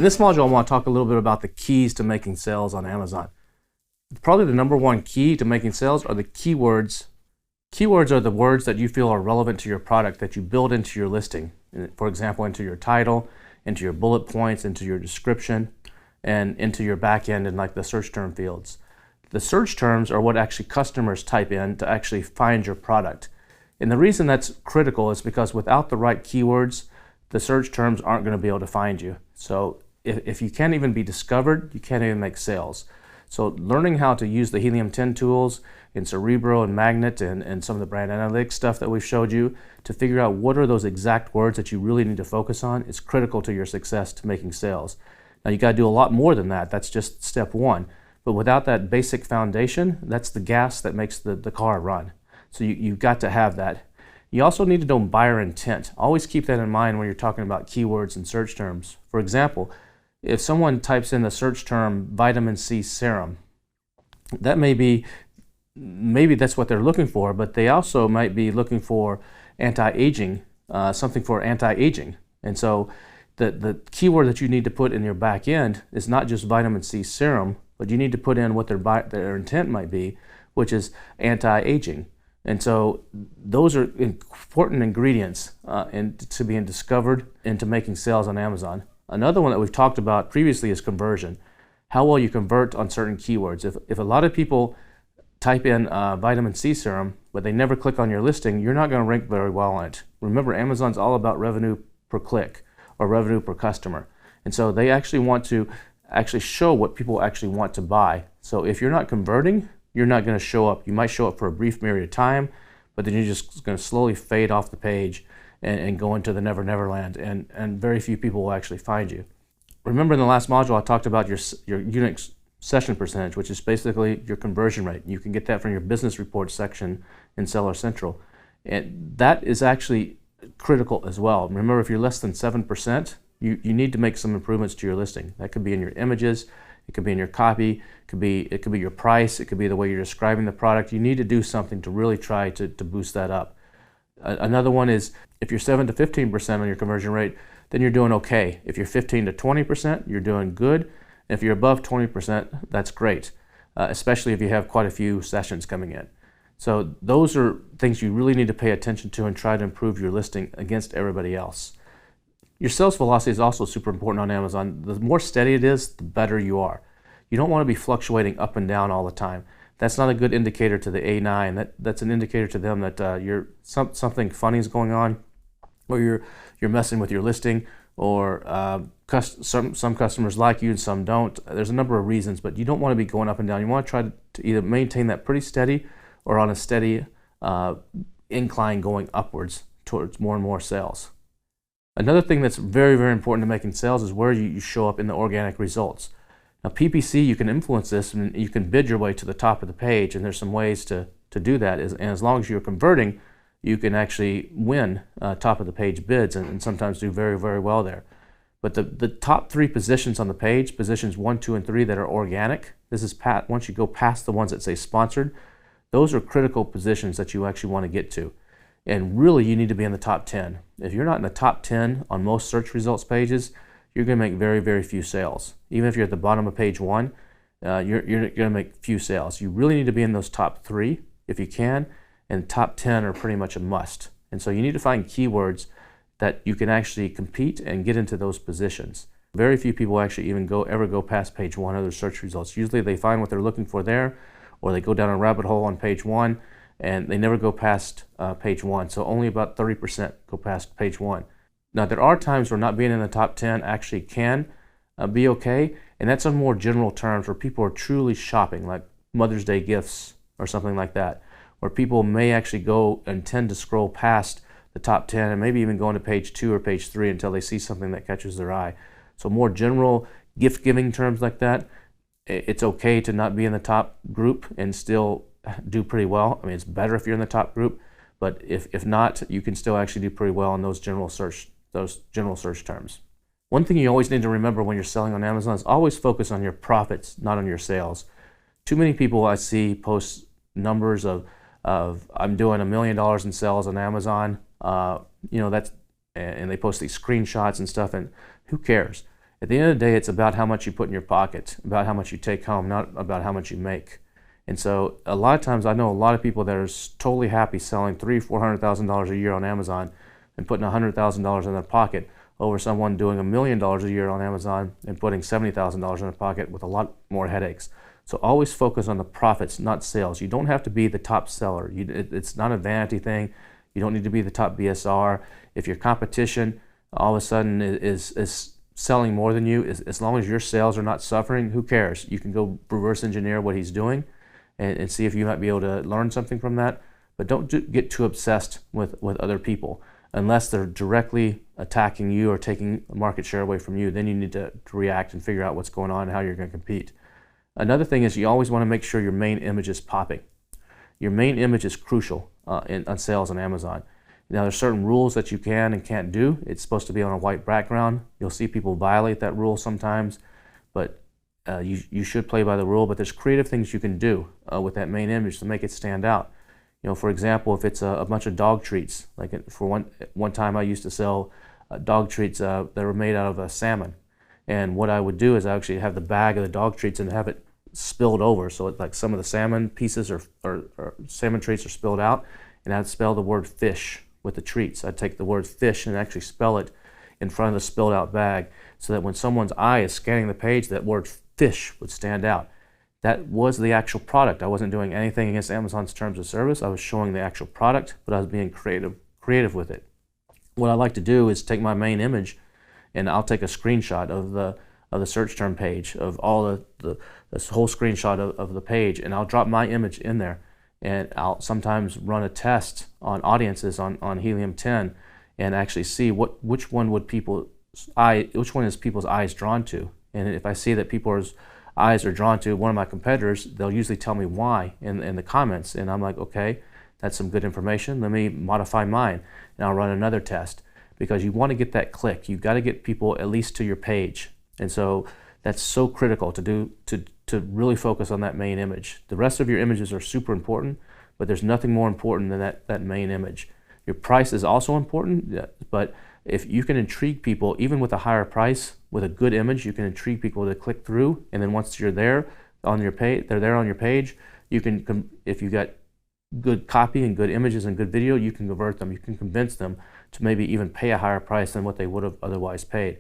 In this module, I want to talk a little bit about the keys to making sales on Amazon. Probably the number one key to making sales are the keywords. Keywords are the words that you feel are relevant to your product that you build into your listing. For example, into your title, into your bullet points, into your description, and into your back end and like the search term fields. The search terms are what actually customers type in to actually find your product. And the reason that's critical is because without the right keywords, the search terms aren't going to be able to find you. So if you can't even be discovered, you can't even make sales. So learning how to use the Helium 10 tools in Cerebro and Magnet and some of the brand analytics stuff that we've showed you to figure out what are those exact words that you really need to focus on is critical to your success to making sales. Now you got to do a lot more than that. That's just step one. But without that basic foundation, that's the gas that makes the car run. So you've got to have that. You also need to know buyer intent. Always keep that in mind when you're talking about keywords and search terms. For example, if someone types in the search term vitamin C serum, that maybe that's what they're looking for, but they also might be looking for anti-aging, something for anti-aging. And so the keyword that you need to put in your back end is not just vitamin C serum, but you need to put in what their intent might be, which is anti-aging. And so those are important ingredients to being discovered and to making sales on Amazon. Another one that we've talked about previously is conversion. How well you convert on certain keywords. If a lot of people type in vitamin C serum, but they never click on your listing, you're not going to rank very well on it. Remember, Amazon's all about revenue per click or revenue per customer. And so they actually want to show what people actually want to buy. So if you're not converting, you're not going to show up. You might show up for a brief period of time, but then you're just going to slowly fade off the page and go into the never land, and very few people will actually find you. Remember in the last module I talked about your unique session percentage, which is basically your conversion rate. You can get that from your business reports section in Seller Central. And that is actually critical as well. Remember, if you're less than 7%, you need to make some improvements to your listing. That could be in your images, it could be in your copy, it could be your price, it could be the way you're describing the product. You need to do something to really try to boost that up. Another one is if you're 7 to 15% on your conversion rate, then you're doing okay. If you're 15 to 20%, you're doing good. If you're above 20%, that's great, especially if you have quite a few sessions coming in. So those are things you really need to pay attention to and try to improve your listing against everybody else. Your sales velocity is also super important on Amazon. The more steady it is, the better you are. You don't want to be fluctuating up and down all the time. That's not a good indicator to the A9. That's an indicator to them that something funny is going on, or you're messing with your listing, or some customers like you and some don't. There's a number of reasons, but you don't want to be going up and down. You want to try to either maintain that pretty steady or on a steady incline going upwards towards more and more sales. Another thing that's very, very important to making sales is where you show up in the organic results. Now PPC, you can influence this and you can bid your way to the top of the page, and there's some ways to do that. And as long as you're converting, you can actually win top of the page bids and sometimes do very, very well there. But the top 3 positions on the page, positions 1, 2, and 3 that are organic, this is once you go past the ones that say sponsored, those are critical positions that you actually want to get to. And really you need to be in the top 10. If you're not in the top 10 on most search results pages, you're going to make very, very few sales. Even if you're at the bottom of page 1, you're going to make few sales. You really need to be in those top 3 if you can, and top 10 are pretty much a must. And so you need to find keywords that you can actually compete and get into those positions. Very few people actually even ever go past page 1 of their search results. Usually they find what they're looking for there, or they go down a rabbit hole on page 1, and they never go past page 1. So only about 30% go past page 1. Now there are times where not being in the top 10 actually can be okay, and that's on more general terms where people are truly shopping, like Mother's Day gifts or something like that, where people may actually go and tend to scroll past the top 10 and maybe even go into page 2 or page 3 until they see something that catches their eye. So more general gift-giving terms like that, it's okay to not be in the top group and still do pretty well. I mean, it's better if you're in the top group, but if not, you can still actually do pretty well in those general search terms. One thing you always need to remember when you're selling on Amazon is always focus on your profits, not on your sales. Too many people I see post numbers of I'm doing $1 million in sales on Amazon, and they post these screenshots and stuff, and who cares? At the end of the day, it's about how much you put in your pocket, about how much you take home, not about how much you make. And so a lot of times I know a lot of people that are totally happy selling $300,000-$400,000 a year on Amazon and putting $100,000 in their pocket over someone doing $1 million a year on Amazon and putting $70,000 in their pocket with a lot more headaches. So always focus on the profits, not sales. You don't have to be the top seller. It's not a vanity thing. You don't need to be the top BSR. If your competition all of a sudden is selling more than you, as long as your sales are not suffering, who cares? You can go reverse engineer what he's doing and see if you might be able to learn something from that. But don't get too obsessed with other people. Unless they're directly attacking you or taking market share away from you, then you need to react and figure out what's going on and how you're going to compete. Another thing is you always want to make sure your main image is popping. Your main image is crucial on sales on Amazon. Now there's certain rules that you can and can't do. It's supposed to be on a white background. You'll see people violate that rule sometimes, but you should play by the rule. But there's creative things you can do with that main image to make it stand out. You know, for example, if it's a bunch of dog treats, like for one time I used to sell dog treats that were made out of salmon. And what I would do is I actually have the bag of the dog treats and have it spilled over. So it's like some of the salmon pieces or salmon treats are spilled out, and I'd spell the word fish with the treats. I'd take the word fish and actually spell it in front of the spilled out bag so that when someone's eye is scanning the page, that word fish would stand out. That was the actual product. I wasn't doing anything against Amazon's terms of service. I was showing the actual product, but I was being creative with it. What I like to do is take my main image and I'll take a screenshot of the search term page, of all this whole screenshot of the page, and I'll drop my image in there. And I'll sometimes run a test on audiences on Helium 10 and actually see which one is people's eyes drawn to. And if I see that people's eyes are drawn to one of my competitors, they'll usually tell me why in the comments, and I'm like, okay, that's some good information. Let me modify mine, and I'll run another test, because you want to get that click. You've got to get people at least to your page, and so that's so critical to really focus on that main image. The rest of your images are super important, but there's nothing more important than that main image. Your price is also important, but if you can intrigue people, even with a higher price, with a good image, you can intrigue people to click through, and then once you're there on your page, they're there on your page, you can, if you got good copy and good images and good video, you can convert them. You can convince them to maybe even pay a higher price than what they would have otherwise paid.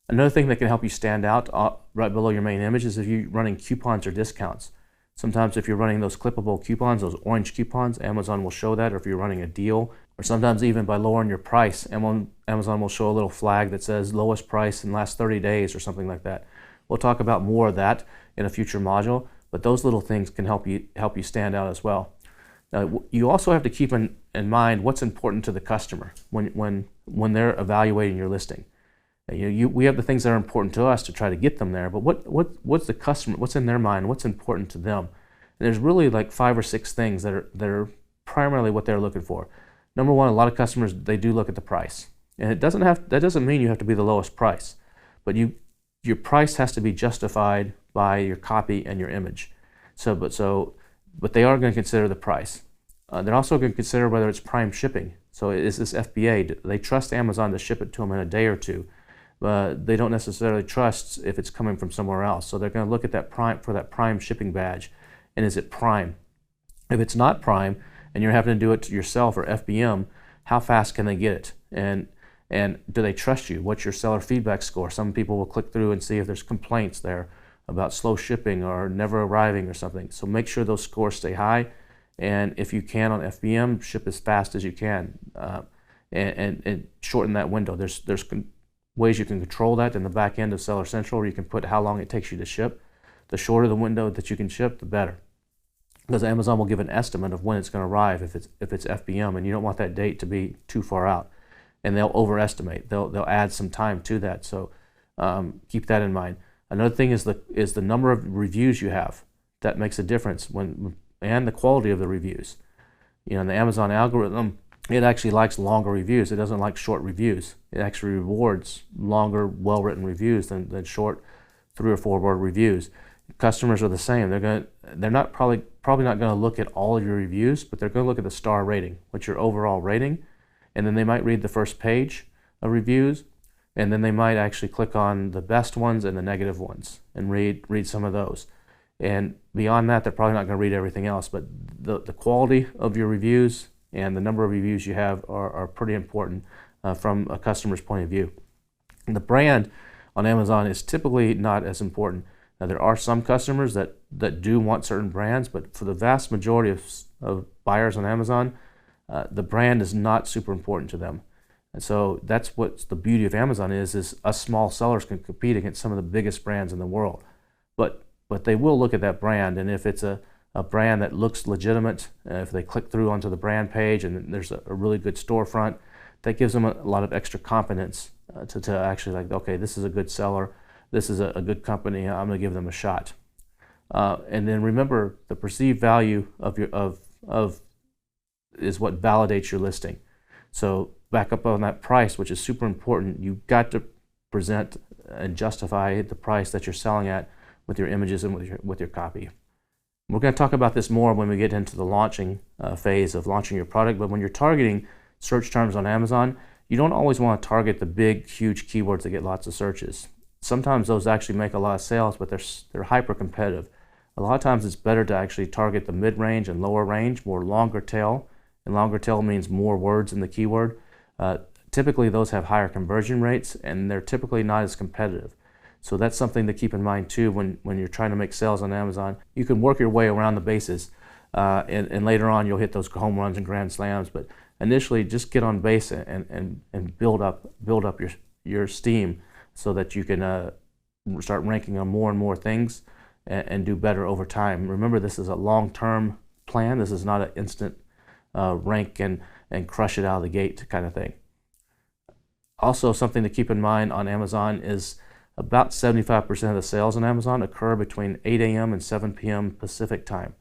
Another thing that can help you stand out right below your main image is if you're running coupons or discounts. Sometimes if you're running those clippable coupons, those orange coupons, Amazon will show that, or if you're running a deal, or sometimes even by lowering your price, Amazon will show a little flag that says lowest price in the last 30 days or something like that. We'll talk about more of that in a future module, but those little things can help you stand out as well. Now, you also have to keep in mind what's important to the customer when they're evaluating your listing. We have the things that are important to us to try to get them there, but what's the customer, what's in their mind, what's important to them? And there's really like 5 or 6 things that are primarily what they're looking for. Number one, a lot of customers, they do look at the price, and that doesn't mean you have to be the lowest price, but your price has to be justified by your copy and your image. But they are going to consider the price. They're also going to consider whether it's prime shipping. So is this FBA? They trust Amazon to ship it to them in a day or two, but they don't necessarily trust if it's coming from somewhere else. So they're going to look at that prime shipping badge, and is it prime? If it's not prime, and you're having to do it yourself or FBM, how fast can they get it? And do they trust you? What's your seller feedback score? Some people will click through and see if there's complaints there about slow shipping or never arriving or something. So make sure those scores stay high, and if you can on FBM, ship as fast as you can, and shorten that window. There's ways you can control that in the back end of Seller Central, where you can put how long it takes you to ship. The shorter the window that you can ship, the better, because Amazon will give an estimate of when it's going to arrive if it's FBM, and you don't want that date to be too far out, and they'll overestimate. They'll add some time to that, so keep that in mind. Another thing is the number of reviews you have. That makes a difference and the quality of the reviews. You know, in the Amazon algorithm, it actually likes longer reviews. It doesn't like short reviews. It actually rewards longer, well-written reviews than short 3 or 4 word reviews. Customers are the same. They're not probably not going to look at all of your reviews, but they're going to look at the star rating, what's your overall rating, and then they might read the first page of reviews. And then they might actually click on the best ones and the negative ones and read some of those. And beyond that, they're probably not going to read everything else. But the quality of your reviews and the number of reviews you have are pretty important from a customer's point of view. And the brand on Amazon is typically not as important. Now, there are some customers that do want certain brands, but for the vast majority of buyers on Amazon, the brand is not super important to them. And so that's what the beauty of Amazon is us small sellers can compete against some of the biggest brands in the world. But they will look at that brand, and if it's a brand that looks legitimate, if they click through onto the brand page and there's a really good storefront, that gives them a lot of extra confidence to actually like, okay, this is a good seller, this is a good company, I'm going to give them a shot. And then remember, the perceived value of is what validates your listing. So back up on that price, which is super important. You've got to present and justify the price that you're selling at with your images and with your copy. We're going to talk about this more when we get into the launching phase of launching your product. But when you're targeting search terms on Amazon, you don't always want to target the big, huge keywords that get lots of searches. Sometimes those actually make a lot of sales, but they're hyper competitive. A lot of times it's better to actually target the mid-range and lower range, more longer tail. And longer tail means more words in the keyword. Typically those have higher conversion rates, and they're typically not as competitive. So that's something to keep in mind too when you're trying to make sales on Amazon. You can work your way around the bases, and later on you'll hit those home runs and grand slams. But initially, just get on base and build up your steam so that you can start ranking on more and more things and do better over time. Remember, this is a long-term plan. This is not an instant rank and crush it out of the gate kind of thing. Also, something to keep in mind on Amazon is about 75% of the sales on Amazon occur between 8 a.m. and 7 p.m. Pacific time.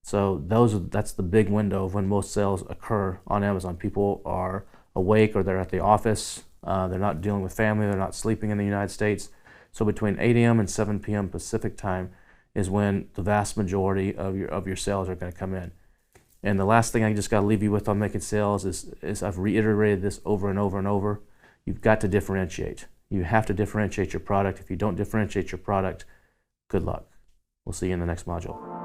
So that's the big window of when most sales occur on Amazon. People are awake or they're at the office. They're not dealing with family. They're not sleeping in the United States. So between 8 a.m. and 7 p.m. Pacific time is when the vast majority of your sales are going to come in. And the last thing I just got to leave you with on making sales is I've reiterated this over and over and over. You've got to differentiate. You have to differentiate your product. If you don't differentiate your product, good luck. We'll see you in the next module.